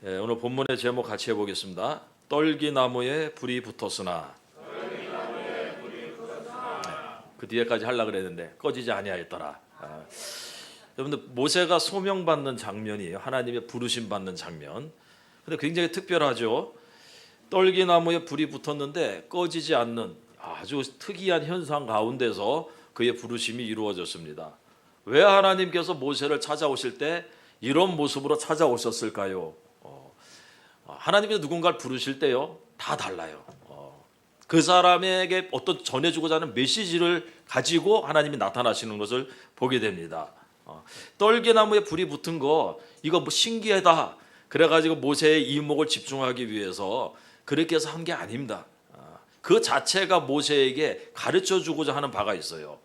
오늘 본문의 제목 같이 해보겠습니다. 떨기나무에 불이 붙었으나. 그 뒤에까지 하려고 그랬는데 꺼지지 아니하였더라. 여러분들, 모세가 소명받는 장면이에요. 하나님의 부르심 받는 장면. 근데 굉장히 특별하죠. 떨기나무에 불이 붙었는데 꺼지지 않는 아주 특이한 현상 가운데서 그의 부르심이 이루어졌습니다. 왜 하나님께서 모세를 찾아오실 때 이런 모습으로 찾아오셨을까요? 하나님께서 누군가를 부르실 때요, 다 달라요. 그 사람에게 어떤 전해주고자 하는 메시지를 가지고 하나님이 나타나시는 것을 보게 됩니다. 떨기나무에 불이 붙은 거, 이거 뭐 신기하다 그래가지고 모세의 이목을 집중하기 위해서 그렇게 해서 한 게 아닙니다. 그 자체가 모세에게 가르쳐주고자 하는 바가 있어요.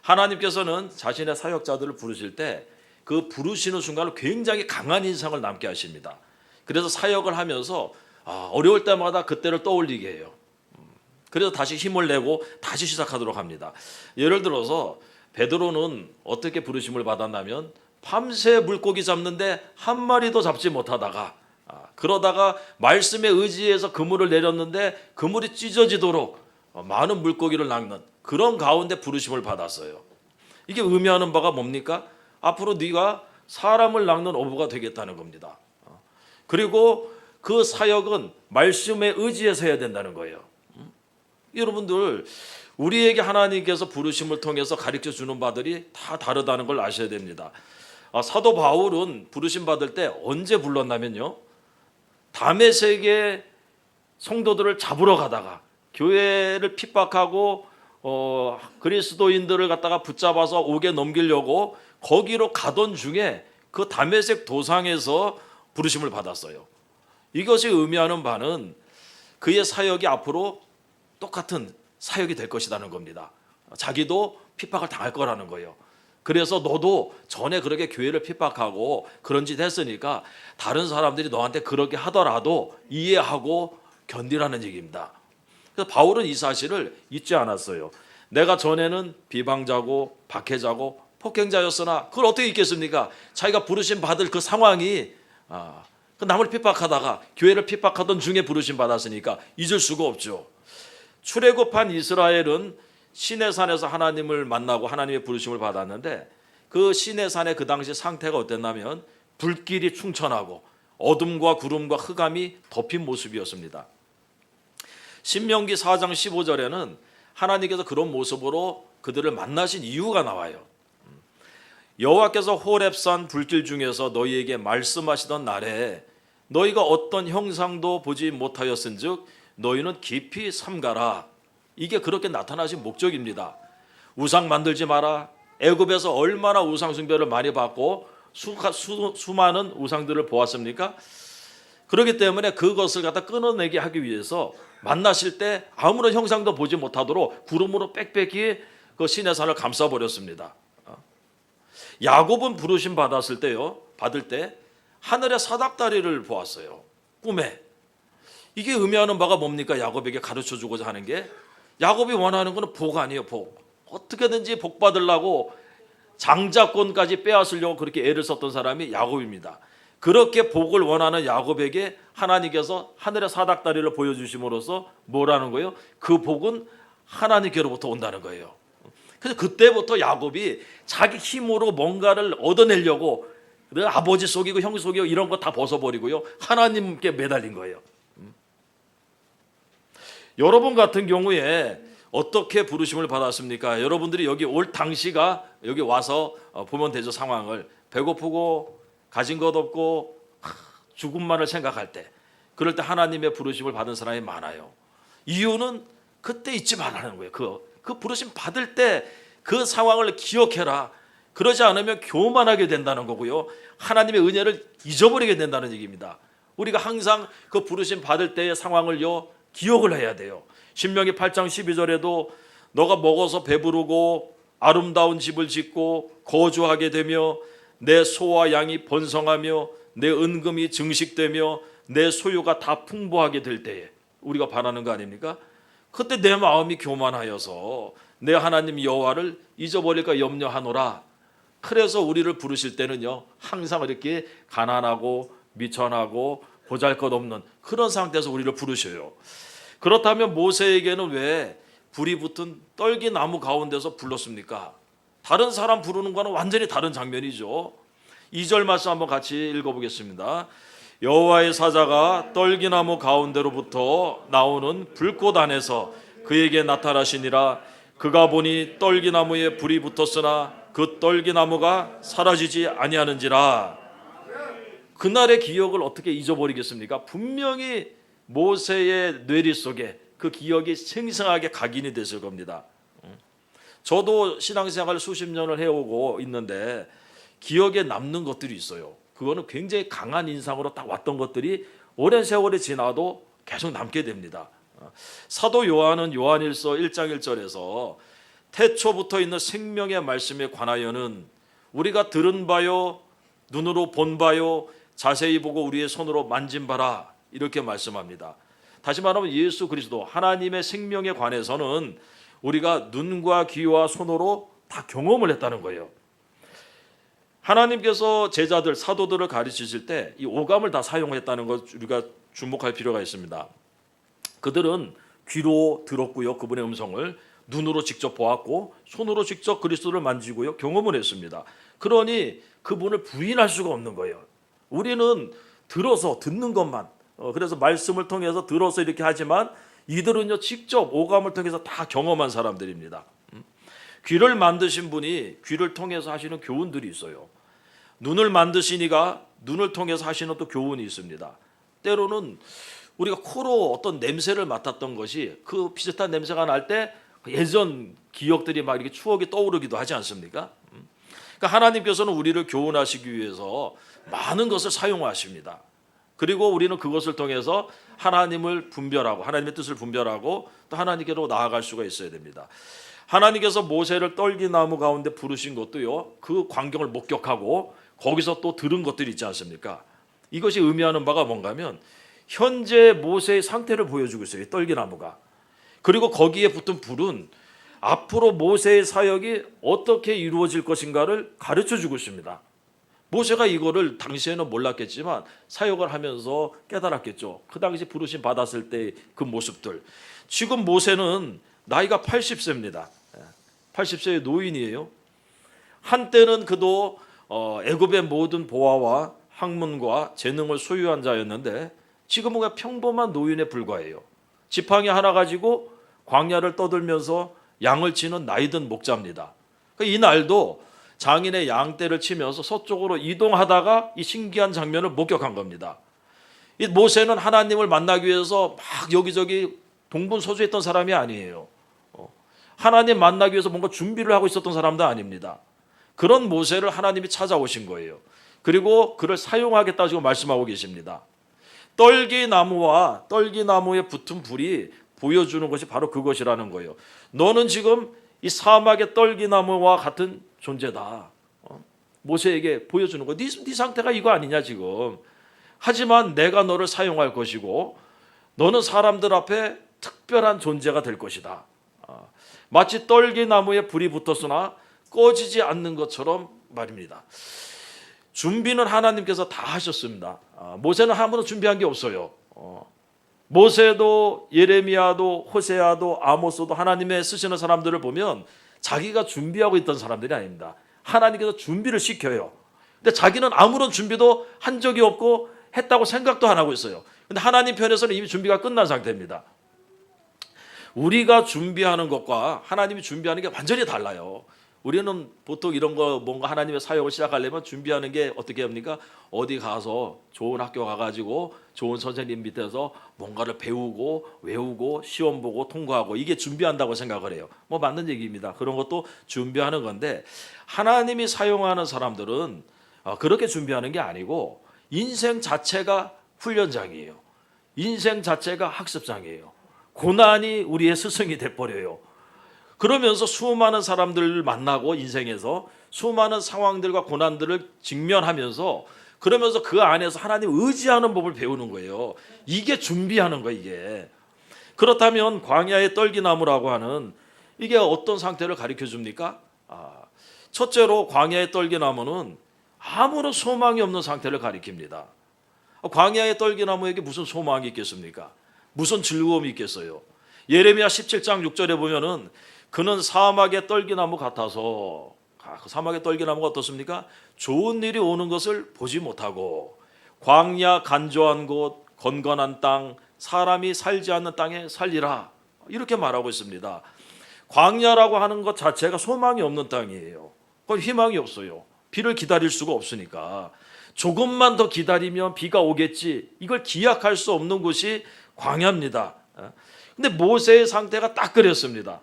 하나님께서는 자신의 사역자들을 부르실 때 그 부르시는 순간을 굉장히 강한 인상을 남게 하십니다. 그래서 사역을 하면서 어려울 때마다 그때를 떠올리게 해요. 그래서 다시 힘을 내고 다시 시작하도록 합니다. 예를 들어서 베드로는 어떻게 부르심을 받았냐면 밤새 물고기 잡는데 한 마리도 잡지 못하다가 그러다가 말씀에 의지해서 그물을 내렸는데 그물이 찢어지도록 많은 물고기를 낚는 그런 가운데 부르심을 받았어요. 이게 의미하는 바가 뭡니까? 앞으로 네가 사람을 낚는 어부가 되겠다는 겁니다. 그리고 그 사역은 말씀에 의지해서 해야 된다는 거예요. 여러분들, 우리에게 하나님께서 부르심을 통해서 가르쳐 주는 바들이 다 다르다는 걸 아셔야 됩니다. 사도 바울은 부르심 받을 때 언제 불렀냐면요, 다메섹의 성도들을 잡으러 가다가 교회를 핍박하고 그리스도인들을 갖다가 붙잡아서 옥에 넘기려고 거기로 가던 중에 그 다메섹 도상에서 부르심을 받았어요. 이것이 의미하는 바는 그의 사역이 앞으로 똑같은 사역이 될 것이라는 겁니다. 자기도 핍박을 당할 거라는 거예요. 그래서 너도 전에 그렇게 교회를 핍박하고 그런 짓 했으니까 다른 사람들이 너한테 그렇게 하더라도 이해하고 견디라는 얘기입니다. 그래서 바울은 이 사실을 잊지 않았어요. 내가 전에는 비방자고 박해자고 폭행자였으나 그걸 어떻게 잊겠습니까? 자기가 부르심 받을 그 상황이 그 남을 핍박하다가 교회를 핍박하던 중에 부르심 받았으니까 잊을 수가 없죠. 출애굽한 이스라엘은 시내산에서 하나님을 만나고 하나님의 부르심을 받았는데 그 시내산의 그 당시 상태가 어땠냐면 불길이 충천하고 어둠과 구름과 흑암이 덮인 모습이었습니다. 신명기 4장 15절에는 하나님께서 그런 모습으로 그들을 만나신 이유가 나와요. 여호와께서 호렙산 불길 중에서 너희에게 말씀하시던 날에 너희가 어떤 형상도 보지 못하였은즉 너희는 깊이 삼가라. 이게 그렇게 나타나신 목적입니다. 우상 만들지 마라. 애굽에서 얼마나 우상 숭배를 많이 받고 수많은 우상들을 보았습니까? 그렇기 때문에 그것을 갖다 끊어내게 하기 위해서 만나실 때 아무런 형상도 보지 못하도록 구름으로 빽빽히 그 시내산을 감싸버렸습니다. 야곱은 부르심 받을 때 하늘의 사닥다리를 보았어요. 꿈에. 이게 의미하는 바가 뭡니까? 야곱에게 가르쳐주고자 하는 게, 야곱이 원하는 것은 복 아니에요. 복. 어떻게든지 복 받으려고 장자권까지 빼앗으려고 그렇게 애를 썼던 사람이 야곱입니다. 그렇게 복을 원하는 야곱에게 하나님께서 하늘의 사닥다리를 보여주심으로써 뭐라는 거예요? 그 복은 하나님께로부터 온다는 거예요. 그래서 그때부터 야곱이 자기 힘으로 뭔가를 얻어내려고 아버지 속이고 형 속이고 이런 거 다 벗어버리고요, 하나님께 매달린 거예요. 여러분 같은 경우에 어떻게 부르심을 받았습니까? 여러분들이 여기 올 당시가 여기 와서 보면 되죠. 상황을 배고프고 가진 것 없고 죽음만을 생각할 때, 그럴 때 하나님의 부르심을 받은 사람이 많아요. 이유는 그때 잊지 말라는 거예요. 그 부르심 받을 때 그 상황을 기억해라. 그러지 않으면 교만하게 된다는 거고요, 하나님의 은혜를 잊어버리게 된다는 얘기입니다. 우리가 항상 그 부르심 받을 때의 상황을요 기억을 해야 돼요. 신명기 8장 12절에도 너가 먹어서 배부르고 아름다운 집을 짓고 거주하게 되며 내 소와 양이 번성하며 내 은금이 증식되며 내 소유가 다 풍부하게 될 때에, 우리가 바라는 거 아닙니까? 그때 내 마음이 교만하여서 내 하나님 여호와를 잊어버릴까 염려하노라. 그래서 우리를 부르실 때는요 항상 이렇게 가난하고 미천하고 보잘것없는 그런 상태에서 우리를 부르셔요. 그렇다면 모세에게는 왜 불이 붙은 떨기나무 가운데서 불렀습니까? 다른 사람 부르는 거는 완전히 다른 장면이죠. 2절 말씀 한번 같이 읽어보겠습니다. 여호와의 사자가 떨기나무 가운데로부터 나오는 불꽃 안에서 그에게 나타나시니라. 그가 보니 떨기나무에 불이 붙었으나 그 떨기나무가 사라지지 아니하는지라. 그날의 기억을 어떻게 잊어버리겠습니까? 분명히 모세의 뇌리 속에 그 기억이 생생하게 각인이 됐을 겁니다. 저도 신앙생활을 수십 년을 해오고 있는데 기억에 남는 것들이 있어요. 그거는 굉장히 강한 인상으로 딱 왔던 것들이 오랜 세월이 지나도 계속 남게 됩니다. 사도 요한은 요한일서 1장 1절에서 태초부터 있는 생명의 말씀에 관하여는 우리가 들은 바요 눈으로 본 바요 자세히 보고 우리의 손으로 만진 바라 이렇게 말씀합니다. 다시 말하면 예수 그리스도 하나님의 생명에 관해서는 우리가 눈과 귀와 손으로 다 경험을 했다는 거예요. 하나님께서 제자들 사도들을 가르치실 때 이 오감을 다 사용했다는 것 우리가 주목할 필요가 있습니다. 그들은 귀로 들었고요, 그분의 음성을 눈으로 직접 보았고 손으로 직접 그리스도를 만지고요, 경험을 했습니다. 그러니 그분을 부인할 수가 없는 거예요. 우리는 들어서 듣는 것만, 그래서 말씀을 통해서 들어서 이렇게 하지만 이들은요 직접 오감을 통해서 다 경험한 사람들입니다. 귀를 만드신 분이 귀를 통해서 하시는 교훈들이 있어요. 눈을 만드시니가 눈을 통해서 하시는 또 교훈이 있습니다. 때로는 우리가 코로 어떤 냄새를 맡았던 것이 그 비슷한 냄새가 날 때 예전 기억들이 막 이렇게 추억이 떠오르기도 하지 않습니까? 그러니까 하나님께서는 우리를 교훈하시기 위해서 많은 것을 사용하십니다. 그리고 우리는 그것을 통해서 하나님을 분별하고 하나님의 뜻을 분별하고 또 하나님께로 나아갈 수가 있어야 됩니다. 하나님께서 모세를 떨기나무 가운데 부르신 것도요, 그 광경을 목격하고 거기서 또 들은 것들이 있지 않습니까? 이것이 의미하는 바가 뭔가 하면 현재 모세의 상태를 보여주고 있어요, 떨기나무가. 그리고 거기에 붙은 불은 앞으로 모세의 사역이 어떻게 이루어질 것인가를 가르쳐주고 있습니다. 모세가 이거를 당시에는 몰랐겠지만 사역을 하면서 깨달았겠죠. 그 당시 부르심 받았을 때 그 모습들. 지금 모세는 나이가 80세입니다. 80세의 노인이에요. 한때는 그도 애굽의 모든 보화와 학문과 재능을 소유한 자였는데 지금은 그냥 평범한 노인에 불과해요. 지팡이 하나 가지고 광야를 떠들면서 양을 치는 나이든 목자입니다. 이 날도 장인의 양떼를 치면서 서쪽으로 이동하다가 이 신기한 장면을 목격한 겁니다. 이 모세는 하나님을 만나기 위해서 막 여기저기 동분서주했던 사람이 아니에요. 하나님 만나기 위해서 뭔가 준비를 하고 있었던 사람도 아닙니다. 그런 모세를 하나님이 찾아오신 거예요. 그리고 그를 사용하겠다고 지금 말씀하고 계십니다. 떨기나무와 떨기나무에 붙은 불이 보여주는 것이 바로 그것이라는 거예요. 너는 지금 이 사막의 떨기나무와 같은 존재다. 모세에게 보여주는 거. 네 상태가 이거 아니냐 지금. 하지만 내가 너를 사용할 것이고 너는 사람들 앞에 특별한 존재가 될 것이다. 마치 떨기나무에 불이 붙었으나 꺼지지 않는 것처럼 말입니다. 준비는 하나님께서 다 하셨습니다. 모세는 아무도 준비한 게 없어요. 모세도 예레미야도 호세아도 아모스도 하나님의 쓰시는 사람들을 보면 자기가 준비하고 있던 사람들이 아닙니다. 하나님께서 준비를 시켜요. 근데 자기는 아무런 준비도 한 적이 없고 했다고 생각도 안 하고 있어요. 근데 하나님 편에서는 이미 준비가 끝난 상태입니다. 우리가 준비하는 것과 하나님이 준비하는 게 완전히 달라요. 우리는 보통 이런 거 뭔가 하나님의 사역을 시작하려면 준비하는 게 어떻게 합니까? 어디 가서 좋은 학교 가가지고 좋은 선생님 밑에서 뭔가를 배우고 외우고 시험 보고 통과하고 이게 준비한다고 생각을 해요. 뭐 맞는 얘기입니다. 그런 것도 준비하는 건데 하나님이 사용하는 사람들은 그렇게 준비하는 게 아니고 인생 자체가 훈련장이에요. 인생 자체가 학습장이에요. 고난이 우리의 스승이 돼버려요. 그러면서 수많은 사람들을 만나고 인생에서 수많은 상황들과 고난들을 직면하면서 그러면서 그 안에서 하나님 의지하는 법을 배우는 거예요. 이게 준비하는 거예요. 이게. 그렇다면 광야의 떨기나무라고 하는 이게 어떤 상태를 가르쳐 줍니까? 첫째로 광야의 떨기나무는 아무런 소망이 없는 상태를 가리킵니다. 광야의 떨기나무에게 무슨 소망이 있겠습니까? 무슨 즐거움이 있겠어요? 예레미야 17장 6절에 보면은 그는 사막의 떨기나무 같아서, 그 사막의 떨기나무가 어떻습니까? 좋은 일이 오는 것을 보지 못하고 광야 간조한 곳, 건건한 땅, 사람이 살지 않는 땅에 살리라, 이렇게 말하고 있습니다. 광야라고 하는 것 자체가 소망이 없는 땅이에요. 그건 희망이 없어요. 비를 기다릴 수가 없으니까. 조금만 더 기다리면 비가 오겠지, 이걸 기약할 수 없는 곳이 광야입니다. 근데 모세의 상태가 딱 그랬습니다.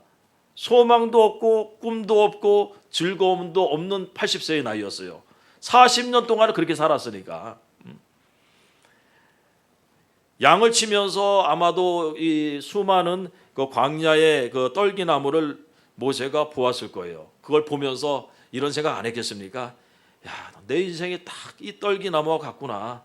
소망도 없고 꿈도 없고 즐거움도 없는 80세의 나이였어요. 40년 동안 그렇게 살았으니까. 양을 치면서 아마도 이 수많은 그 광야의 그 떨기나무를 모세가 보았을 거예요. 그걸 보면서 이런 생각 안 했겠습니까? 야, 내 인생이 딱 이 떨기나무와 같구나.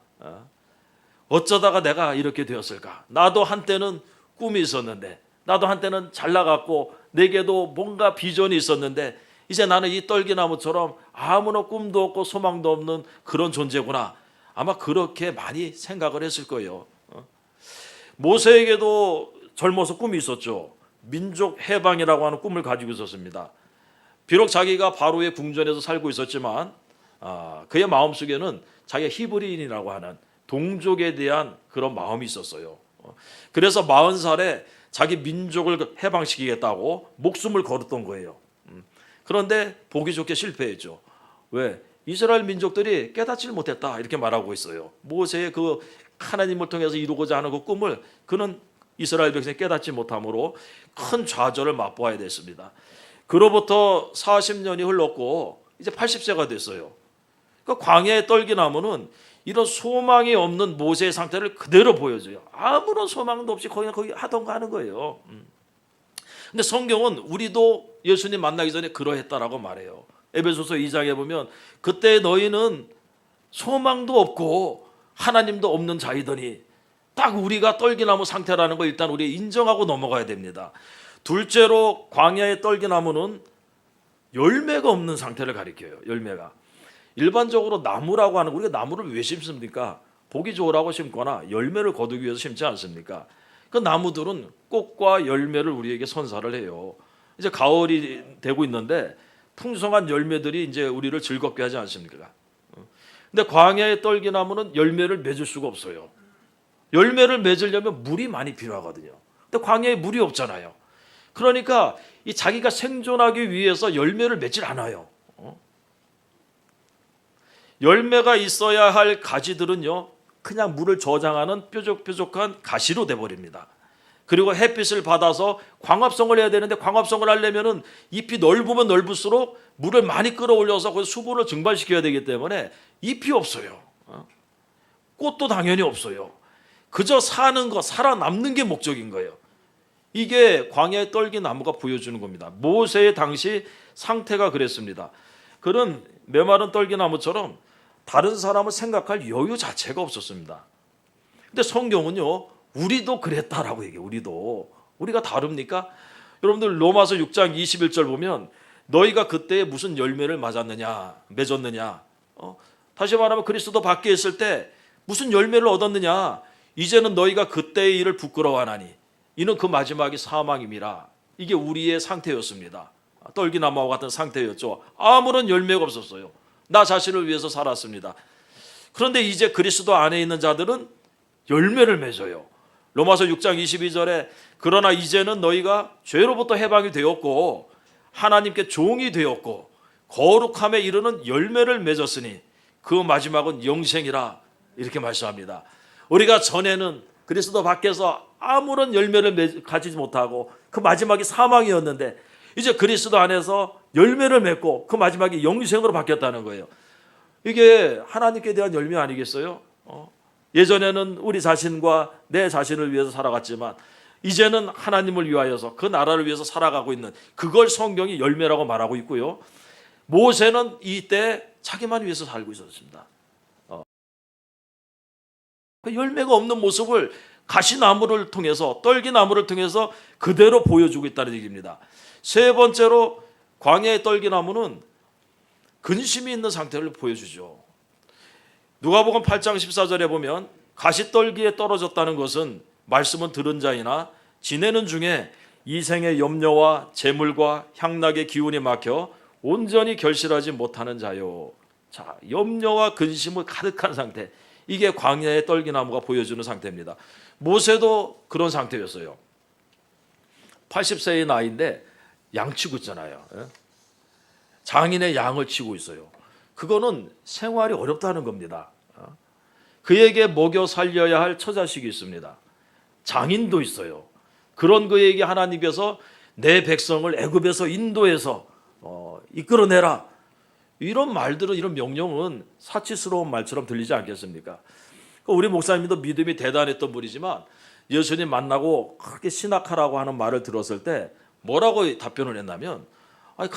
어쩌다가 내가 이렇게 되었을까? 나도 한때는 꿈이 있었는데, 나도 한때는 잘 나갔고 내게도 뭔가 비전이 있었는데, 이제 나는 이 떨기나무처럼 아무런 꿈도 없고 소망도 없는 그런 존재구나. 아마 그렇게 많이 생각을 했을 거예요. 모세에게도 젊어서 꿈이 있었죠. 민족 해방이라고 하는 꿈을 가지고 있었습니다. 비록 자기가 바로의 궁전에서 살고 있었지만 그의 마음속에는 자기가 히브리인이라고 하는 동족에 대한 그런 마음이 있었어요. 그래서 40살에 자기 민족을 해방시키겠다고 목숨을 걸었던 거예요. 그런데 보기 좋게 실패했죠. 왜? 이스라엘 민족들이 깨닫지를 못했다, 이렇게 말하고 있어요. 모세의 그 하나님을 통해서 이루고자 하는 그 꿈을 그는 이스라엘 백성이 깨닫지 못함으로 큰 좌절을 맛보아야 됐습니다. 그로부터 40년이 흘렀고 이제 80세가 됐어요. 그 광야의 떨기나무는 이런 소망이 없는 모세의 상태를 그대로 보여줘요. 아무런 소망도 없이 거기 하던가 하는 거예요. 근데 성경은 우리도 예수님 만나기 전에 그러했다라고 말해요. 에베소서 2장에 보면 그때 너희는 소망도 없고 하나님도 없는 자이더니, 딱 우리가 떨기나무 상태라는 걸 일단 우리 인정하고 넘어가야 됩니다. 둘째로 광야의 떨기나무는 열매가 없는 상태를 가리켜요. 열매가. 일반적으로 나무라고 하는, 우리가 나무를 왜 심습니까? 보기 좋으라고 심거나 열매를 거두기 위해서 심지 않습니까? 그 나무들은 꽃과 열매를 우리에게 선사를 해요. 이제 가을이 되고 있는데 풍성한 열매들이 이제 우리를 즐겁게 하지 않습니까? 근데 광야의 떨기나무는 열매를 맺을 수가 없어요. 열매를 맺으려면 물이 많이 필요하거든요. 근데 광야에 물이 없잖아요. 그러니까 이 자기가 생존하기 위해서 열매를 맺질 않아요. 열매가 있어야 할 가지들은요, 그냥 물을 저장하는 뾰족뾰족한 가시로 돼버립니다. 그리고 햇빛을 받아서 광합성을 해야 되는데, 광합성을 하려면은 잎이 넓으면 넓을수록 물을 많이 끌어올려서 그 수분을 증발시켜야 되기 때문에 잎이 없어요. 꽃도 당연히 없어요. 그저 사는 거, 살아남는 게 목적인 거예요. 이게 광야의 떨기나무가 보여주는 겁니다. 모세의 당시 상태가 그랬습니다. 그는 메마른 떨기나무처럼 다른 사람을 생각할 여유 자체가 없었습니다. 근데 성경은요, 우리도 그랬다라고 얘기해요. 우리가 다릅니까? 여러분들 로마서 6장 21절 보면 너희가 그때 무슨 열매를 맺었느냐? 다시 말하면 그리스도 밖에 있을 때 무슨 열매를 얻었느냐? 이제는 너희가 그때의 일을 부끄러워하나니 이는 그 마지막이 사망임이라. 이게 우리의 상태였습니다. 떨기나무와 같은 상태였죠. 아무런 열매가 없었어요. 나 자신을 위해서 살았습니다. 그런데 이제 그리스도 안에 있는 자들은 열매를 맺어요. 로마서 6장 22절에 그러나 이제는 너희가 죄로부터 해방이 되었고 하나님께 종이 되었고 거룩함에 이르는 열매를 맺었으니 그 마지막은 영생이라, 이렇게 말씀합니다. 우리가 전에는 그리스도 밖에서 아무런 열매를 가지지 못하고 그 마지막이 사망이었는데 이제 그리스도 안에서 열매를 맺고 그 마지막이 영생으로 바뀌었다는 거예요. 이게 하나님께 대한 열매 아니겠어요? 예전에는 우리 자신과 내 자신을 위해서 살아갔지만 이제는 하나님을 위하여서 그 나라를 위해서 살아가고 있는, 그걸 성경이 열매라고 말하고 있고요. 모세는 이때 자기만 위해서 살고 있었습니다. 그 열매가 없는 모습을 가시나무를 통해서, 떨기나무를 통해서 그대로 보여주고 있다는 얘기입니다. 세 번째로 광야의 떨기나무는 근심이 있는 상태를 보여주죠. 누가복음 8장 14절에 보면 가시떨기에 떨어졌다는 것은 말씀은 들은 자이나 지내는 중에 이생의 염려와 재물과 향락의 기운이 막혀 온전히 결실하지 못하는 자요. 자, 염려와 근심을 가득한 상태. 이게 광야의 떨기나무가 보여주는 상태입니다. 모세도 그런 상태였어요. 80세의 나이인데 양 치고 있잖아요. 장인의 양을 치고 있어요. 그거는 생활이 어렵다는 겁니다. 그에게 먹여 살려야 할 처자식이 있습니다. 장인도 있어요. 그런 그에게 하나님께서 내 백성을 애굽에서 인도해서 이끌어내라. 이런 말들은, 이런 명령은 사치스러운 말처럼 들리지 않겠습니까? 우리 목사님도 믿음이 대단했던 분이지만 예수님 만나고 그렇게 신학하라고 하는 말을 들었을 때 뭐라고 답변을 했냐면, 아니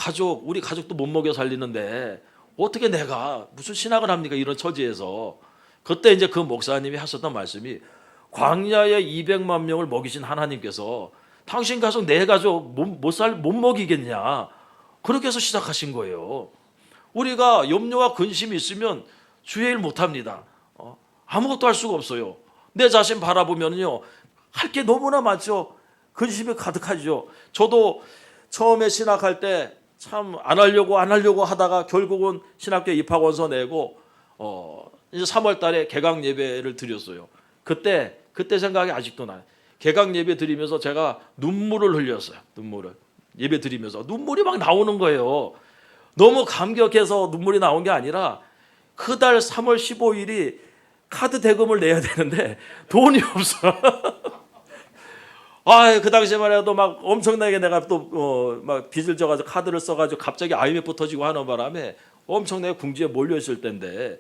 우리 가족도 못 먹여 살리는데 어떻게 내가 무슨 신학을 합니까? 이런 처지에서. 그때 이제 그 목사님이 하셨던 말씀이, 광야에 200만 명을 먹이신 하나님께서 당신 가족 내 가족 못 먹이겠냐, 그렇게 해서 시작하신 거예요. 우리가 염려와 근심이 있으면 주의 일 못합니다. 아무것도 할 수가 없어요. 내 자신 바라보면요, 할 게 너무나 많죠. 근심이 가득하죠. 저도 처음에 신학할 때 참 안 하려고 하다가 결국은 신학교 입학원서 내고 이제 3월 달에 개강 예배를 드렸어요. 그때 생각이 아직도 나요. 개강 예배 드리면서 제가 눈물을 흘렸어요. 예배 드리면서 눈물이 막 나오는 거예요. 너무 감격해서 눈물이 나온 게 아니라 그달 3월 15일이 카드 대금을 내야 되는데 돈이 없어. 그 당시에만 해도 막 엄청나게 내가 또 막 빚을 져가지고 카드를 써가지고 갑자기 IMF 터지고 하는 바람에 엄청나게 궁지에 몰려 있을 때인데,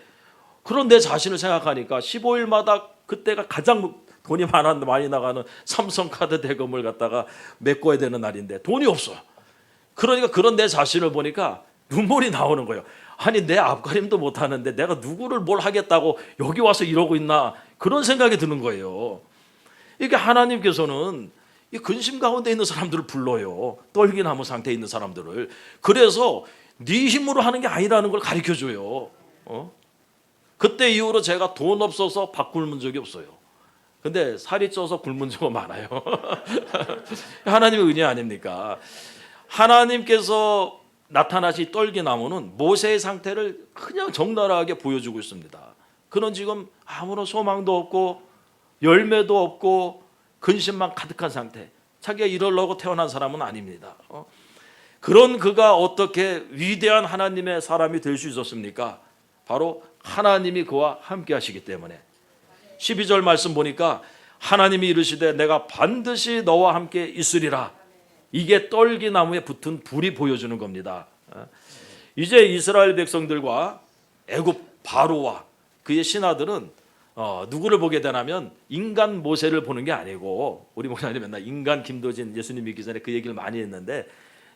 그런 내 자신을 생각하니까 15일마다 그때가 가장 돈이 많이 나가는 삼성카드 대금을 갖다가 메꿔야 되는 날인데 돈이 없어. 그러니까 그런 내 자신을 보니까 눈물이 나오는 거예요. 아니 내 앞가림도 못하는데 내가 누구를 뭘 하겠다고 여기 와서 이러고 있나, 그런 생각이 드는 거예요. 이게 하나님께서는 이 근심 가운데 있는 사람들을 불러요. 떨기나무 상태에 있는 사람들을. 그래서 네 힘으로 하는 게 아니라는 걸 가르쳐줘요. 그때 이후로 제가 돈 없어서 밥 굶은 적이 없어요. 근데 살이 쪄서 굶은 적은 많아요. 하나님의 은혜 아닙니까? 하나님께서 나타나신 떨기나무는 모세의 상태를 그냥 적나라하게 보여주고 있습니다. 그는 지금 아무런 소망도 없고 열매도 없고 근심만 가득한 상태. 자기가 이러려고 태어난 사람은 아닙니다. 그런 그가 어떻게 위대한 하나님의 사람이 될 수 있었습니까? 바로 하나님이 그와 함께 하시기 때문에. 12절 말씀 보니까 하나님이 이르시되 내가 반드시 너와 함께 있으리라. 이게 떨기나무에 붙은 불이 보여주는 겁니다. 이제 이스라엘 백성들과 애굽 바로와 그의 신하들은 누구를 보게 되냐면 인간 모세를 보는 게 아니고, 우리 목사님 맨날 인간 김도진 예수님 믿기 전에 그 얘기를 많이 했는데,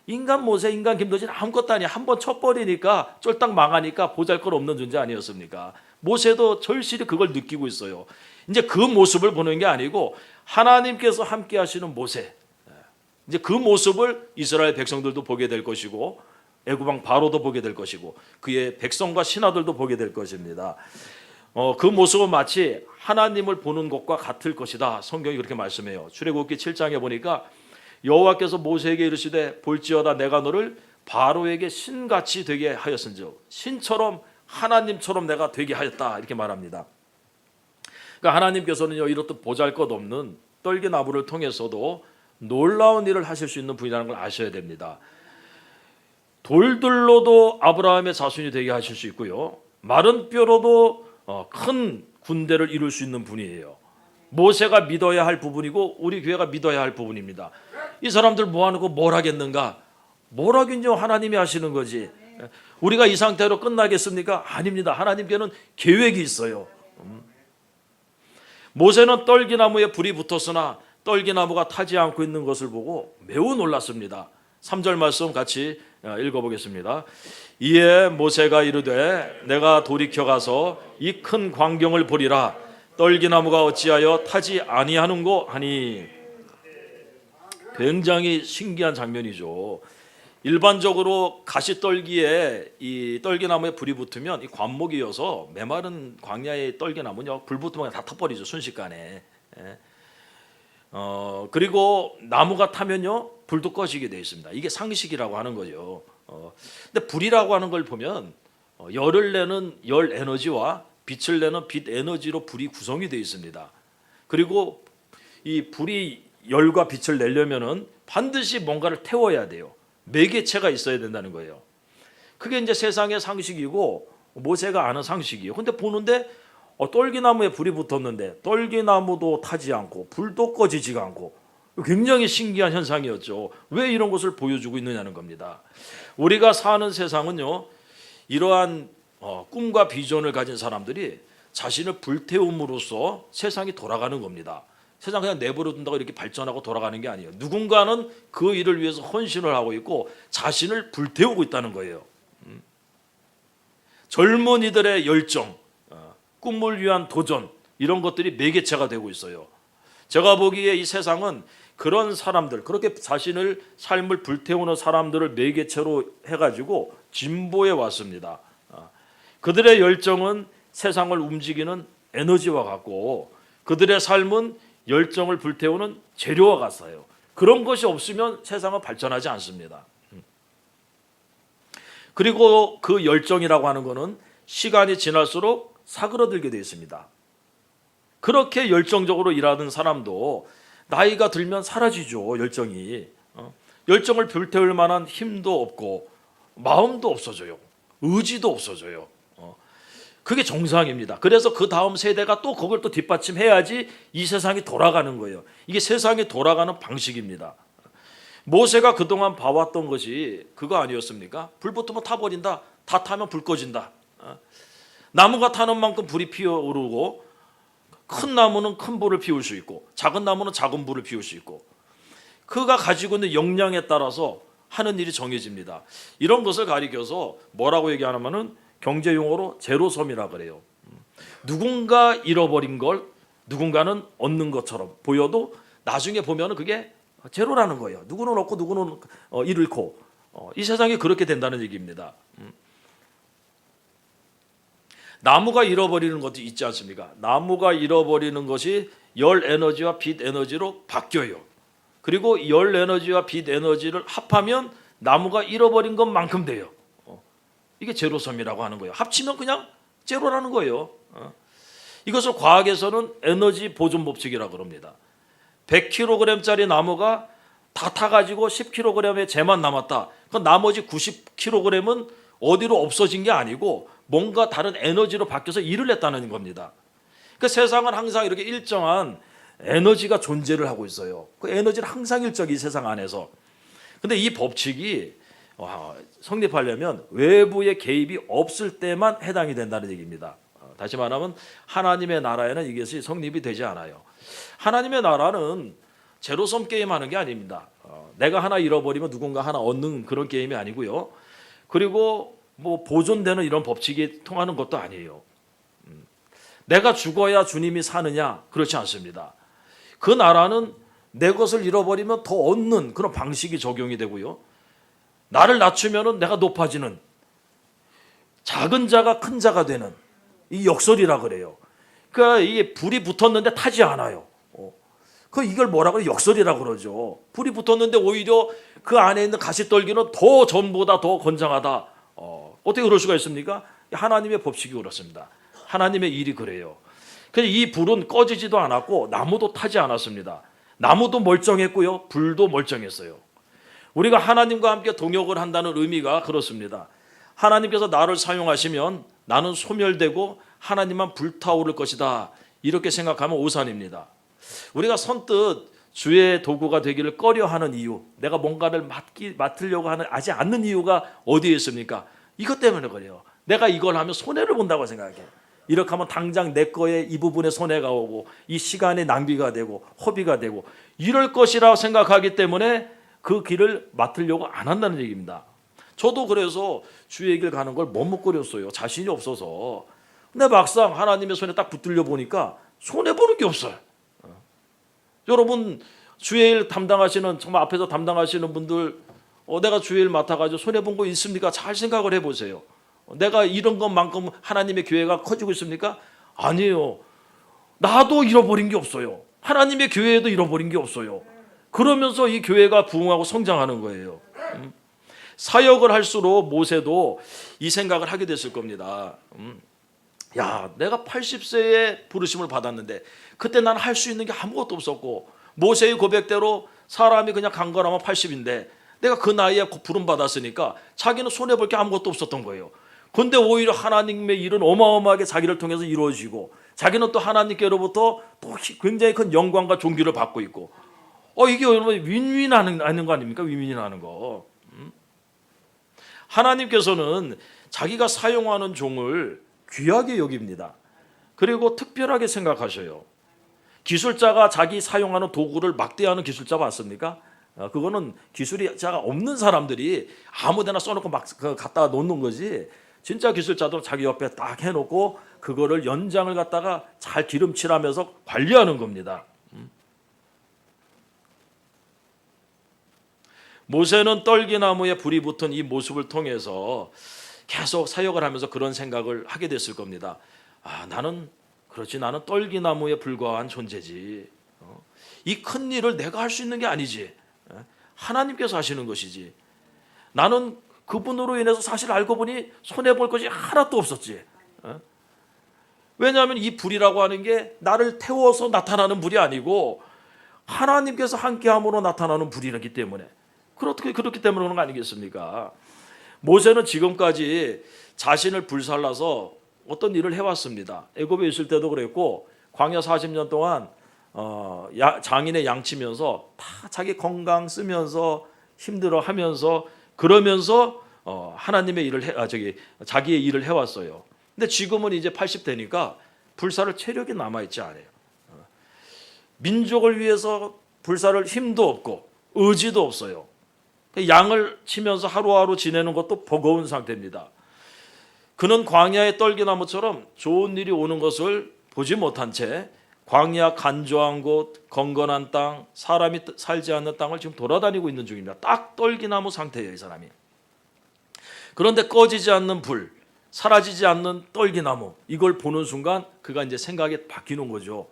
인간 모세, 인간 김도진 아무것도 아니야. 한번 쳐버리니까 쫄딱 망하니까 보잘것없는 존재 아니었습니까? 모세도 절실히 그걸 느끼고 있어요. 이제 그 모습을 보는 게 아니고 하나님께서 함께 하시는 모세, 이제 그 모습을 이스라엘 백성들도 보게 될 것이고 애굽 왕 바로도 보게 될 것이고 그의 백성과 신하들도 보게 될 것입니다. 그 모습은 마치 하나님을 보는 것과 같을 것이다. 성경이 그렇게 말씀해요. 출애굽기 7장에 보니까 여호와께서 모세에게 이르시되 볼지어다 내가 너를 바로에게 신같이 되게 하였은즉, 신처럼 하나님처럼 내가 되게 하였다, 이렇게 말합니다. 그러니까 하나님께서는요, 이렇듯 보잘것없는 떨기나무를 통해서도 놀라운 일을 하실 수 있는 분이라는 걸 아셔야 됩니다. 돌들로도 아브라함의 자손이 되게 하실 수 있고요, 마른 뼈로도 큰 군대를 이룰 수 있는 분이에요. 모세가 믿어야 할 부분이고 우리 교회가 믿어야 할 부분입니다. 이 사람들 뭐하는 뭘 하겠는가? 뭘 하긴요, 하나님이 하시는 거지. 우리가 이 상태로 끝나겠습니까? 아닙니다. 하나님께는 계획이 있어요. 모세는 떨기나무에 불이 붙었으나 떨기나무가 타지 않고 있는 것을 보고 매우 놀랐습니다. 3절 말씀 같이 읽어보겠습니다. 이에 모세가 이르되 내가 돌이켜 가서 이 큰 광경을 보리라. 떨기나무가 어찌하여 타지 아니하는고 하니. 굉장히 신기한 장면이죠. 일반적으로 가시떨기에 이 떨기나무에 불이 붙으면 이 관목이어서 메마른 광야의 떨기나무는요 불 붙으면 다 타버리죠 순식간에. 예. 그리고 나무가 타면요 불도 꺼지게 되어 있습니다. 이게 상식이라고 하는 거죠. 근데 불이라고 하는 걸 보면 열을 내는 열 에너지와 빛을 내는 빛 에너지로 불이 구성이 되어 있습니다. 그리고 이 불이 열과 빛을 내려면은 반드시 뭔가를 태워야 돼요. 매개체가 있어야 된다는 거예요. 그게 이제 세상의 상식이고 모세가 아는 상식이에요. 근데 보는데 떨기나무에 불이 붙었는데 떨기나무도 타지 않고 불도 꺼지지가 않고 굉장히 신기한 현상이었죠. 왜 이런 것을 보여주고 있느냐는 겁니다. 우리가 사는 세상은요 이러한 꿈과 비전을 가진 사람들이 자신을 불태움으로써 세상이 돌아가는 겁니다. 세상 그냥 내버려 둔다고 이렇게 발전하고 돌아가는 게 아니에요. 누군가는 그 일을 위해서 헌신을 하고 있고 자신을 불태우고 있다는 거예요. 젊은이들의 열정, 꿈을 위한 도전 이런 것들이 매개체가 되고 있어요. 제가 보기에 이 세상은 그런 사람들, 그렇게 자신을 삶을 불태우는 사람들을 매개체로 해가지고 진보해 왔습니다. 그들의 열정은 세상을 움직이는 에너지와 같고 그들의 삶은 열정을 불태우는 재료와 같아요. 그런 것이 없으면 세상은 발전하지 않습니다. 그리고 그 열정이라고 하는 것은 시간이 지날수록 사그러들게 되어 있습니다. 그렇게 열정적으로 일하는 사람도 나이가 들면 사라지죠. 열정이. 열정을 불태울 만한 힘도 없고 마음도 없어져요. 의지도 없어져요. 그게 정상입니다. 그래서 그 다음 세대가 또 그걸 또 뒷받침해야지 이 세상이 돌아가는 거예요. 이게 세상이 돌아가는 방식입니다. 모세가 그동안 봐왔던 것이 그거 아니었습니까? 불 붙으면 타버린다. 다 타면 불 꺼진다. 나무가 타는 만큼 불이 피어오르고 큰 나무는 큰 불을 피울 수 있고 작은 나무는 작은 불을 피울 수 있고 그가 가지고 있는 역량에 따라서 하는 일이 정해집니다. 이런 것을 가리켜서 뭐라고 얘기하냐면은 경제 용어로 제로섬이라 그래요. 누군가 잃어버린 걸 누군가는 얻는 것처럼 보여도 나중에 보면은 그게 제로라는 거예요. 누구는 얻고 누구는 잃고 이 세상이 그렇게 된다는 얘기입니다. 나무가 잃어버리는 것도 있지 않습니까? 나무가 잃어버리는 것이 열 에너지와 빛 에너지로 바뀌어요. 그리고 열 에너지와 빛 에너지를 합하면 나무가 잃어버린 것만큼 돼요. 이게 제로섬이라고 하는 거예요. 합치면 그냥 제로라는 거예요. 이것을 과학에서는 에너지 보존 법칙이라고 그럽니다. 100kg짜리 나무가 다 타가지고 10kg의 재만 남았다. 그 나머지 90kg은 어디로 없어진 게 아니고 뭔가 다른 에너지로 바뀌어서 일을 했다는 겁니다. 그 세상은 항상 이렇게 일정한 에너지가 존재를 하고 있어요. 그 에너지는 항상 일정이 이 세상 안에서. 근데 이 법칙이 성립하려면 외부의 개입이 없을 때만 해당이 된다는 얘기입니다. 다시 말하면 하나님의 나라에는 이것이 성립이 되지 않아요. 하나님의 나라는 제로섬 게임하는 게 아닙니다. 내가 하나 잃어버리면 누군가 하나 얻는 그런 게임이 아니고요. 그리고 뭐 보존되는 이런 법칙이 통하는 것도 아니에요. 내가 죽어야 주님이 사느냐? 그렇지 않습니다. 그 나라는 내 것을 잃어버리면 더 얻는 그런 방식이 적용이 되고요. 나를 낮추면 내가 높아지는 작은 자가 큰 자가 되는 이 역설이라 그래요. 그러니까 이게 불이 붙었는데 타지 않아요. 이걸 뭐라고 해요? 역설이라고 그러죠. 불이 붙었는데 오히려 그 안에 있는 가시떨기는 더 전보다 더 건장하다. 어떻게 그럴 수가 있습니까? 하나님의 법칙이 그렇습니다. 하나님의 일이 그래요. 그래서 이 불은 꺼지지도 않았고 나무도 타지 않았습니다. 나무도 멀쩡했고요. 불도 멀쩡했어요. 우리가 하나님과 함께 동역을 한다는 의미가 그렇습니다. 하나님께서 나를 사용하시면 나는 소멸되고 하나님만 불타오를 것이다. 이렇게 생각하면 오산입니다. 우리가 선뜻 주의 도구가 되기를 꺼려하는 이유, 내가 뭔가를 맡으려고 하지 않는 이유가 어디에 있습니까? 이것 때문에 그래요. 내가 이걸 하면 손해를 본다고 생각해요. 이렇게 하면 당장 내 거에 이 부분에 손해가 오고 이 시간의 낭비가 되고 허비가 되고 이럴 것이라 생각하기 때문에 그 길을 맡으려고 안 한다는 얘기입니다. 저도 그래서 주의 길 가는 걸 머뭇거렸어요. 자신이 없어서. 근데 막상 하나님의 손에 딱 붙들려 보니까 손해보는 게 없어요. 여러분 주의 일 담당하시는 정말 앞에서 담당하시는 분들 내가 주일 맡아가지고 손해본 거 있습니까? 잘 생각을 해보세요. 내가 이런 것만큼 하나님의 교회가 커지고 있습니까? 아니에요. 나도 잃어버린 게 없어요. 하나님의 교회에도 잃어버린 게 없어요. 그러면서 이 교회가 부흥하고 성장하는 거예요. 사역을 할수록 모세도 이 생각을 하게 됐을 겁니다. 야, 내가 80세에 부르심을 받았는데 그때 난 할 수 있는 게 아무것도 없었고, 모세의 고백대로 사람이 그냥 강건하면 80인데 내가 그 나이에 부름 받았으니까 자기는 손해볼 게 아무것도 없었던 거예요. 근데 오히려 하나님의 일은 어마어마하게 자기를 통해서 이루어지고, 자기는 또 하나님께로부터 또 굉장히 큰 영광과 존귀를 받고 있고, 이게 여러분 윈윈하는 거 아닙니까? 윈윈하는 거. 하나님께서는 자기가 사용하는 종을 귀하게 여깁니다. 그리고 특별하게 생각하셔요. 기술자가 자기 사용하는 도구를 막대하는 기술자 맞습니까? 그거는 기술자가 없는 사람들이 아무데나 써놓고 막 갖다가 놓는 거지, 진짜 기술자도 자기 옆에 딱 해놓고 그거를 연장을 갖다가 잘 기름칠하면서 관리하는 겁니다. 모세는 떨기나무에 불이 붙은 이 모습을 통해서 계속 사역을 하면서 그런 생각을 하게 됐을 겁니다. 나는 떨기나무에 불과한 존재지. 이 큰 일을 내가 할 수 있는 게 아니지. 하나님께서 하시는 것이지. 나는 그분으로 인해서 사실 알고 보니 손해볼 것이 하나도 없었지. 왜냐하면 이 불이라고 하는 게 나를 태워서 나타나는 불이 아니고 하나님께서 함께함으로 나타나는 불이기 때문에, 그렇기 때문에 그런 거 아니겠습니까? 모세는 지금까지 자신을 불살라서 어떤 일을 해왔습니다. 애굽에 있을 때도 그랬고, 광야 40년 동안 장인의 양치면서 다 자기 건강 쓰면서 힘들어하면서 그러면서 하나님의 일을 자기의 일을 해왔어요. 근데 지금은 이제 80대니까 불살을 체력이 남아있지 않아요. 민족을 위해서 불살을 힘도 없고 의지도 없어요. 양을 치면서 하루하루 지내는 것도 버거운 상태입니다. 그는 광야의 떨기나무처럼 좋은 일이 오는 것을 보지 못한 채 광야 간조한 곳, 건건한 땅, 사람이 살지 않는 땅을 지금 돌아다니고 있는 중입니다. 딱 떨기나무 상태예요, 이 사람이. 그런데 꺼지지 않는 불, 사라지지 않는 떨기나무, 이걸 보는 순간 그가 이제 생각이 바뀌는 거죠.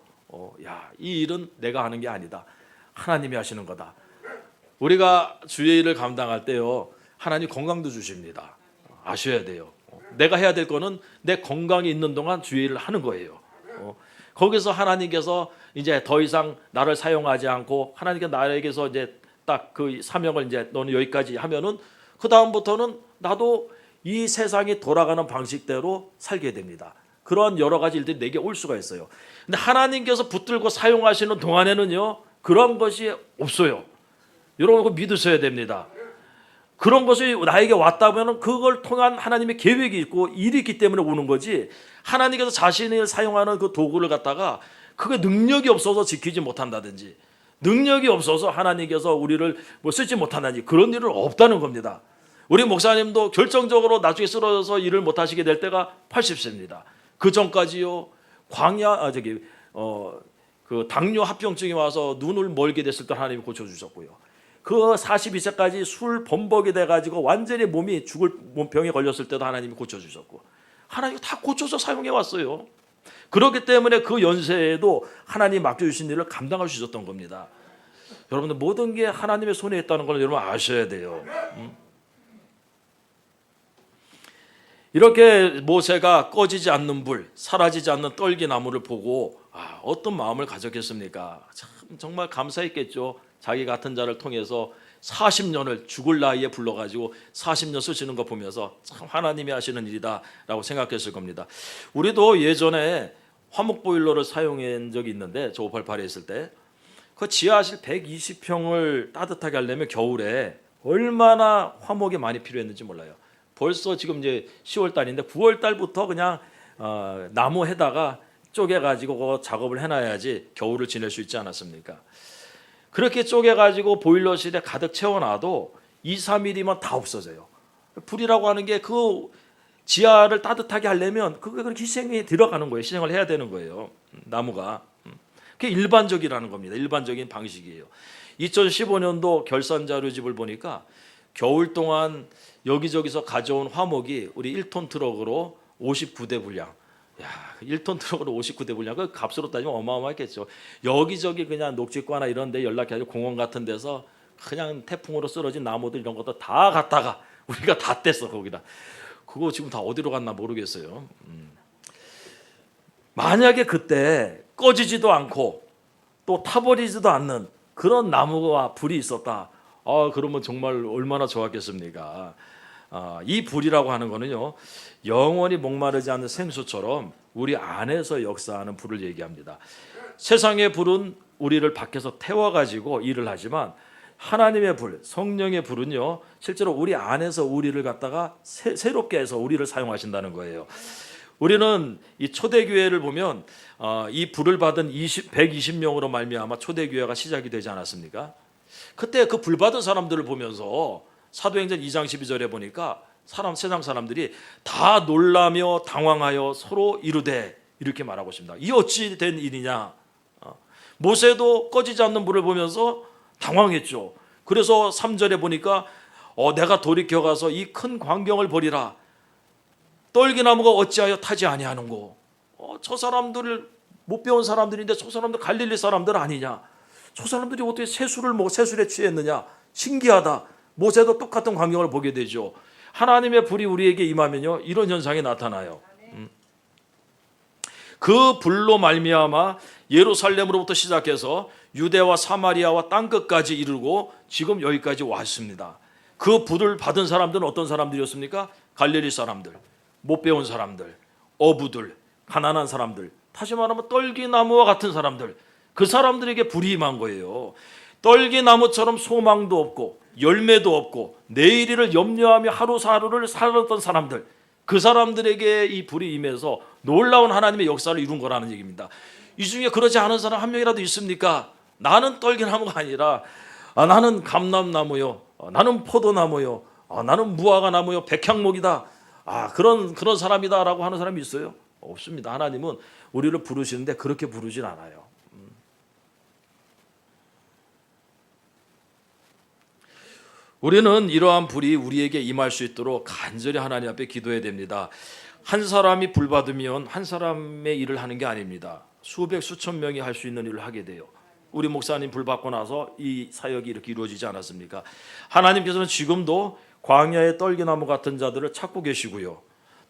이 일은 내가 하는 게 아니다. 하나님이 하시는 거다. 우리가 주의 일을 감당할 때요, 하나님 건강도 주십니다. 아셔야 돼요. 내가 해야 될 거는 내 건강이 있는 동안 주의 일을 하는 거예요. 거기서 하나님께서 이제 더 이상 나를 사용하지 않고, 하나님께서 나에게서 이제 딱 그 사명을 이제 너는 여기까지 하면은 그 다음부터는 나도 이 세상이 돌아가는 방식대로 살게 됩니다. 그런 여러 가지 일들이 내게 올 수가 있어요. 근데 하나님께서 붙들고 사용하시는 동안에는요, 그런 것이 없어요. 여러분 그거 믿으셔야 됩니다. 그런 것이 나에게 왔다면 그걸 통한 하나님의 계획이 있고 일이 있기 때문에 오는 거지, 하나님께서 자신이 사용하는 그 도구를 갖다가 그게 능력이 없어서 지키지 못한다든지, 능력이 없어서 하나님께서 우리를 쓰지 못한다든지, 그런 일은 없다는 겁니다. 우리 목사님도 결정적으로 나중에 쓰러져서 일을 못하시게 될 때가 80세입니다. 그 전까지요, 그 당뇨 합병증이 와서 눈을 멀게 됐을 때 하나님이 고쳐주셨고요. 그 42세까지 술 범벅이 돼가지고 완전히 몸이 죽을 병에 걸렸을 때도 하나님이 고쳐주셨고, 하나님이 다 고쳐서 사용해 왔어요. 그렇기 때문에 그 연세에도 하나님 맡겨주신 일을 감당할 수 있었던 겁니다. 여러분들 모든 게 하나님의 손에 있다는 걸 여러분 아셔야 돼요. 이렇게 모세가 꺼지지 않는 불, 사라지지 않는 떨기나무를 보고 어떤 마음을 가졌겠습니까? 참 정말 감사했겠죠. 자기 같은 자를 통해서 40년을 죽을 나이에 불러가지고 40년 쓰시는 거 보면서 참 하나님이 하시는 일이다 라고 생각했을 겁니다. 우리도 예전에 화목보일러를 사용한 적이 있는데, 저 588에 있을 때 그 지하실 120평을 따뜻하게 하려면 겨울에 얼마나 화목이 많이 필요했는지 몰라요. 벌써 지금 이제 10월 달인데 9월 달부터 그냥 나무 해다가 쪼개가지고 그 작업을 해놔야지 겨울을 지낼 수 있지 않았습니까? 그렇게 쪼개가지고 보일러실에 가득 채워놔도 2, 3일이면 다 없어져요. 불이라고 하는 게 그 지하를 따뜻하게 하려면 그게 그렇게 희생이 들어가는 거예요. 희생을 해야 되는 거예요. 나무가. 그게 일반적이라는 겁니다. 일반적인 방식이에요. 2015년도 결산 자료집을 보니까 겨울 동안 여기저기서 가져온 화목이 우리 1톤 트럭으로 59대 분량. 야, 1톤 트럭으로 59대 분량. 그 값으로 따지면 어마어마했겠죠. 여기저기 그냥 녹지과나 이런 데 연락해가지고 공원 같은 데서 그냥 태풍으로 쓰러진 나무들 이런 것도 다 갖다가 우리가 다 뗐어 거기다. 그거 지금 다 어디로 갔나 모르겠어요. 만약에 그때 꺼지지도 않고 또 타버리지도 않는 그런 나무와 불이 있었다. 그러면 정말 얼마나 좋았겠습니까? 이 불이라고 하는 거는요, 영원히 목마르지 않는 생수처럼 우리 안에서 역사하는 불을 얘기합니다. 세상의 불은 우리를 밖에서 태워가지고 일을 하지만 하나님의 불, 성령의 불은요, 실제로 우리 안에서 우리를 갖다가 새롭게 해서 우리를 사용하신다는 거예요. 우리는 이 초대교회를 보면 이 불을 받은 120명으로 말미암아 초대교회가 시작이 되지 않았습니까? 그때 그 불 받은 사람들을 보면서 사도행전 2장 12절에 보니까 세상 사람들이 다 놀라며 당황하여 서로 이르되 이렇게 말하고 있습니다. 이 어찌 된 일이냐? 모세도 꺼지지 않는 불을 보면서 당황했죠. 그래서 3절에 보니까 내가 돌이켜 가서 이 큰 광경을 보리라. 떨기나무가 어찌하여 타지 아니하는고? 저 사람들을 못 배운 사람들인데 저 사람들 갈릴리 사람들 아니냐? 저 사람들이 어떻게 세술에 취했느냐? 신기하다. 모세도 똑같은 광경을 보게 되죠. 하나님의 불이 우리에게 임하면요, 이런 현상이 나타나요. 그 불로 말미암아 예루살렘으로부터 시작해서 유대와 사마리아와 땅끝까지 이르고 지금 여기까지 왔습니다. 그 불을 받은 사람들은 어떤 사람들이었습니까? 갈릴리 사람들, 못 배운 사람들, 어부들, 가난한 사람들, 다시 말하면 떨기나무와 같은 사람들, 그 사람들에게 불이 임한 거예요. 떨기나무처럼 소망도 없고 열매도 없고 내일을 염려하며 하루하루를 살았던 사람들, 그 사람들에게 이 불이 임해서 놀라운 하나님의 역사를 이룬 거라는 얘기입니다. 이 중에 그러지 않은 사람 한 명이라도 있습니까? 나는 떨기나무가 아니라 나는 감람나무요, 나는 포도나무요, 나는 무화과나무요, 백향목이다, 그런 사람이다라고 하는 사람이 있어요? 없습니다. 하나님은 우리를 부르시는데 그렇게 부르진 않아요. 우리는 이러한 불이 우리에게 임할 수 있도록 간절히 하나님 앞에 기도해야 됩니다. 한 사람이 불 받으면 한 사람의 일을 하는 게 아닙니다. 수백 수천 명이 할 수 있는 일을 하게 돼요. 우리 목사님 불 받고 나서 이 사역이 이렇게 이루어지지 않았습니까? 하나님께서는 지금도 광야의 떨기나무 같은 자들을 찾고 계시고요,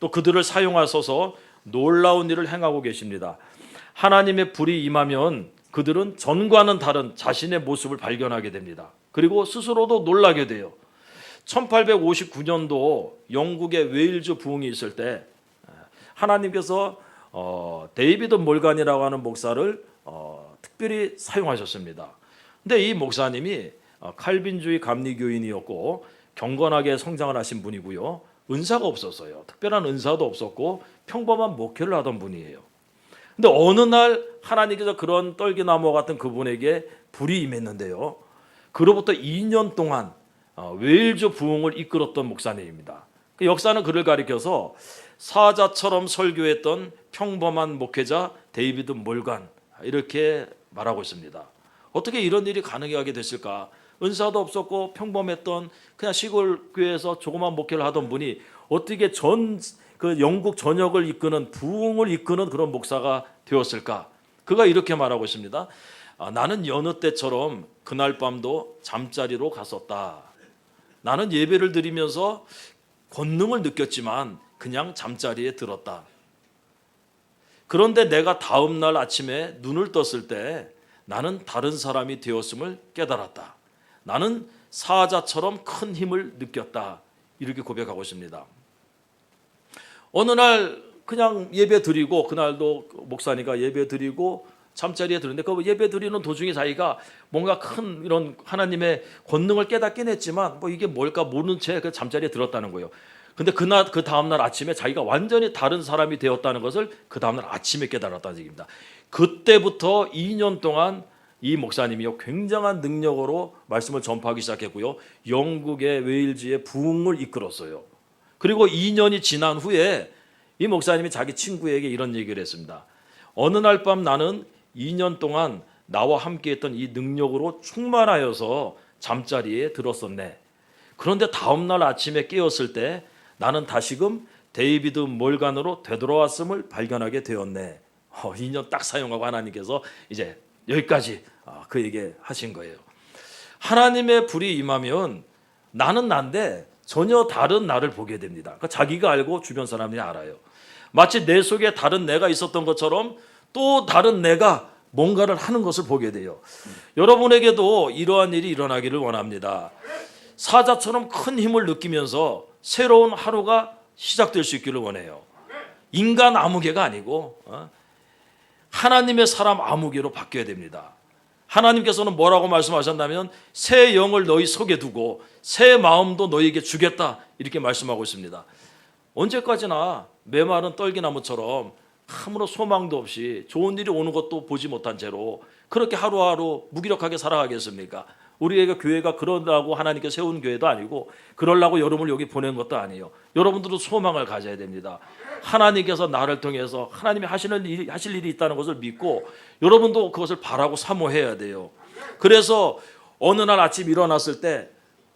또 그들을 사용하셔서 놀라운 일을 행하고 계십니다. 하나님의 불이 임하면 그들은 전과는 다른 자신의 모습을 발견하게 됩니다. 그리고 스스로도 놀라게 돼요. 1859년도 영국의 웨일즈 부흥이 있을 때 하나님께서 데이비드 몰간이라고 하는 목사를 특별히 사용하셨습니다. 근데 이 목사님이 칼빈주의 감리교인이었고 경건하게 성장을 하신 분이고요, 은사가 없었어요. 특별한 은사도 없었고 평범한 목회를 하던 분이에요. 근데 어느 날 하나님께서 그런 떨기나무 같은 그분에게 불이 임했는데요, 그로부터 2년 동안 웨일즈 부흥을 이끌었던 목사님입니다. 그 역사는 그를 가리켜서 사자처럼 설교했던 평범한 목회자 데이비드 몰간, 이렇게 말하고 있습니다. 어떻게 이런 일이 가능하게 됐을까? 은사도 없었고 평범했던 그냥 시골 교회에서 조그만 목회를 하던 분이 어떻게 그 영국 전역을 이끄는 부흥을 이끄는 그런 목사가 되었을까? 그가 이렇게 말하고 있습니다. 나는 여느 때처럼 그날 밤도 잠자리로 갔었다. 나는 예배를 드리면서 권능을 느꼈지만 그냥 잠자리에 들었다. 그런데 내가 다음 날 아침에 눈을 떴을 때 나는 다른 사람이 되었음을 깨달았다. 나는 사자처럼 큰 힘을 느꼈다. 이렇게 고백하고 있습니다. 어느 날 그냥 예배 드리고, 그날도 목사니까 예배 드리고 잠자리에 들었는데 그 예배 드리는 도중에 자기가 뭔가 큰 이런 하나님의 권능을 깨닫긴 했지만 이게 뭘까 모르는 채 그 잠자리에 들었다는 거예요. 근데 그 다음날 아침에 자기가 완전히 다른 사람이 되었다는 것을 그 다음날 아침에 깨달았다는 얘기입니다. 그때부터 2년 동안 이 목사님이요, 굉장한 능력으로 말씀을 전파하기 시작했고요, 영국의 웨일즈의 부흥을 이끌었어요. 그리고 2년이 지난 후에 이 목사님이 자기 친구에게 이런 얘기를 했습니다. 어느 날 밤 나는 2년 동안 나와 함께했던 이 능력으로 충만하여서 잠자리에 들었었네. 그런데 다음 날 아침에 깨었을 때 나는 다시금 데이비드 몰간으로 되돌아왔음을 발견하게 되었네. 2년 딱 사용하고 하나님께서 이제 여기까지 그에게 하신 거예요. 하나님의 불이 임하면 나는 난데 전혀 다른 나를 보게 됩니다. 그러니까 자기가 알고 주변 사람들이 알아요. 마치 내 속에 다른 내가 있었던 것처럼 또 다른 내가 뭔가를 하는 것을 보게 돼요. 여러분에게도 이러한 일이 일어나기를 원합니다. 사자처럼 큰 힘을 느끼면서 새로운 하루가 시작될 수 있기를 원해요. 인간 아무개가 아니고 하나님의 사람 아무개로 바뀌어야 됩니다. 하나님께서는 뭐라고 말씀하셨냐면 새 영을 너희 속에 두고 새 마음도 너희에게 주겠다 이렇게 말씀하고 있습니다. 언제까지나 메마른 떨기나무처럼 아무런 소망도 없이 좋은 일이 오는 것도 보지 못한 채로 그렇게 하루하루 무기력하게 살아가겠습니까? 우리에게 교회가 그러라고 하나님께 세운 교회도 아니고 그러려고 여러분을 여기 보낸 것도 아니에요. 여러분들도 소망을 가져야 됩니다. 하나님께서 나를 통해서 하나님이 하실 일이 있다는 것을 믿고 여러분도 그것을 바라고 사모해야 돼요. 그래서 어느 날 아침 일어났을 때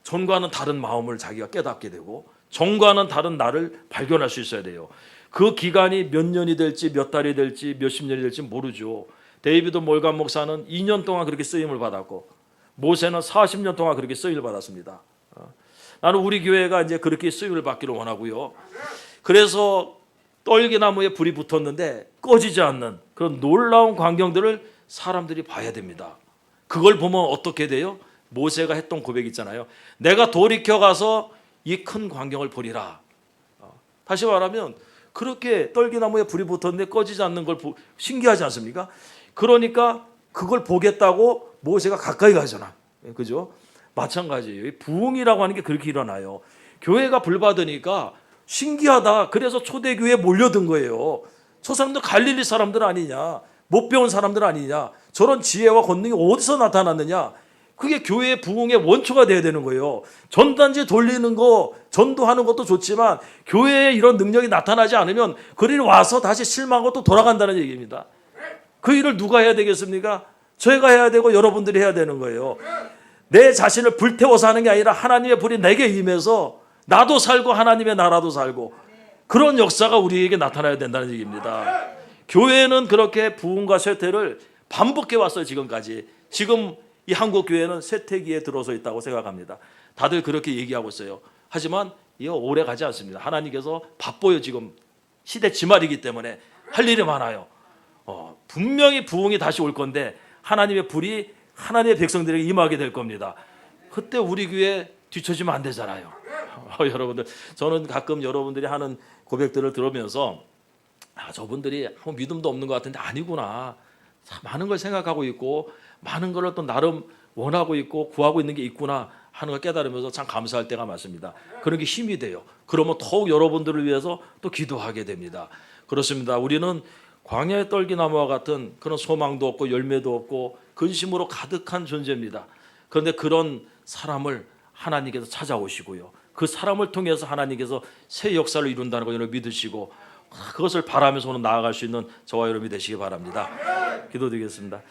전과는 다른 마음을 자기가 깨닫게 되고 전과는 다른 나를 발견할 수 있어야 돼요. 그 기간이 몇 년이 될지 몇 달이 될지 몇십 년이 될지 모르죠. 데이비드 몰간 목사는 2년 동안 그렇게 쓰임을 받았고 모세는 40년 동안 그렇게 쓰임을 받았습니다. 나는 우리 교회가 이제 그렇게 쓰임을 받기를 원하고요. 그래서 떨기나무에 불이 붙었는데 꺼지지 않는 그런 놀라운 광경들을 사람들이 봐야 됩니다. 그걸 보면 어떻게 돼요? 모세가 했던 고백 있잖아요. 내가 돌이켜 가서 이 큰 광경을 보리라. 다시 말하면 그렇게 떨기나무에 불이 붙었는데 꺼지지 않는 걸 신기하지 않습니까? 그러니까 그걸 보겠다고 모세가 가까이 가잖아. 그죠? 마찬가지예요. 부흥이라고 하는 게 그렇게 일어나요. 교회가 불 받으니까 신기하다. 그래서 초대교회에 몰려든 거예요. 저 사람들 갈릴리 사람들 아니냐? 못 배운 사람들 아니냐? 저런 지혜와 권능이 어디서 나타났느냐? 그게 교회의 부흥의 원초가 돼야 되는 거예요. 전단지 돌리는 거, 전도하는 것도 좋지만 교회에 이런 능력이 나타나지 않으면 그들이 와서 다시 실망하고 또 돌아간다는 얘기입니다. 그 일을 누가 해야 되겠습니까? 저희가 해야 되고 여러분들이 해야 되는 거예요. 내 자신을 불태워서 하는 게 아니라 하나님의 불이 내게 임해서 나도 살고 하나님의 나라도 살고 그런 역사가 우리에게 나타나야 된다는 얘기입니다. 교회는 그렇게 부흥과 쇠퇴를 반복해 왔어요. 지금까지. 지금 이 한국 교회는 쇠퇴기에 들어서 있다고 생각합니다. 다들 그렇게 얘기하고 있어요. 하지만 이거 오래 가지 않습니다. 하나님께서 바빠요. 지금 시대 지말이기 때문에 할 일이 많아요. 분명히 부흥이 다시 올 건데 하나님의 불이 하나님의 백성들에게 임하게 될 겁니다. 그때 우리 교회 뒤처지면 안 되잖아요. 여러분들, 저는 가끔 여러분들이 하는 고백들을 들으면서 저분들이 아무 믿음도 없는 것 같은데 아니구나. 참 많은 걸 생각하고 있고 많은 걸 또 나름 원하고 있고 구하고 있는 게 있구나 하는 걸 깨달으면서 참 감사할 때가 많습니다. 그런 게 힘이 돼요. 그러면 더욱 여러분들을 위해서 또 기도하게 됩니다. 그렇습니다. 우리는 광야의 떨기나무와 같은 그런 소망도 없고 열매도 없고 근심으로 가득한 존재입니다. 그런데 그런 사람을 하나님께서 찾아오시고요. 그 사람을 통해서 하나님께서 새 역사를 이룬다는 걸 여러분 믿으시고 그것을 바라면서 오늘 나아갈 수 있는 저와 여러분이 되시기 바랍니다. 기도드리겠습니다.